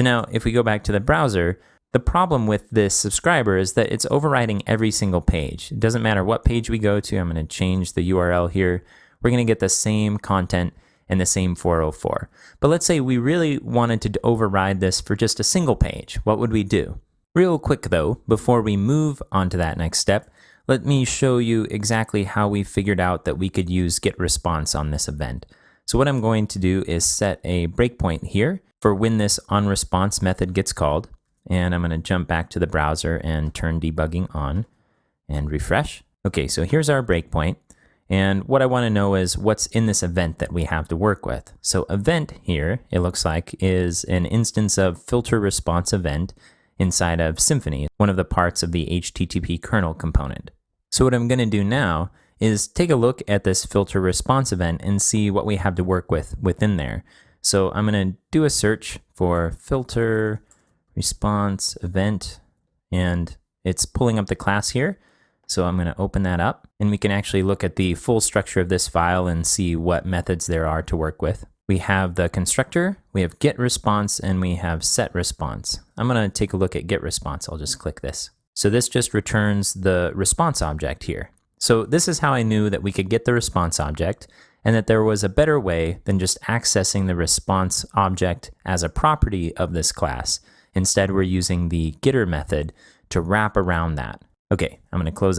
So now if we go back to the browser, the problem with this subscriber is that it's overriding every single page. It doesn't matter what page we go to. I'm going to change the URL here. We're going to get the same content and the same 404. But let's say we really wanted to override this for just a single page. What would we do? Real quick though, before we move on to that next step, let me show you exactly how we figured out that we could use getResponse on this event. So what I'm going to do is set a breakpoint here for when this onResponse method gets called. And I'm going to jump back to the browser and turn debugging on and refresh. Okay, so here's our breakpoint. And what I want to know is what's in this event that we have to work with. So event here, it looks like, is an instance of filter response event inside of Symfony, one of the parts of the HTTP kernel component. So what I'm going to do now is take a look at this filter response event and see what we have to work with within there. So I'm going to do a search for filter response event, and it's pulling up the class here. So I'm going to open that up, and we can actually look at the full structure of this file and see what methods there are to work with. We have the constructor, we have getResponse, and we have setResponse. I'm going to take a look at getResponse. I'll just click this. So this just returns the response object here. So this is how I knew that we could get the response object and that there was a better way than just accessing the response object as a property of this class. Instead, we're using the getter method to wrap around that. Okay, I'm going to close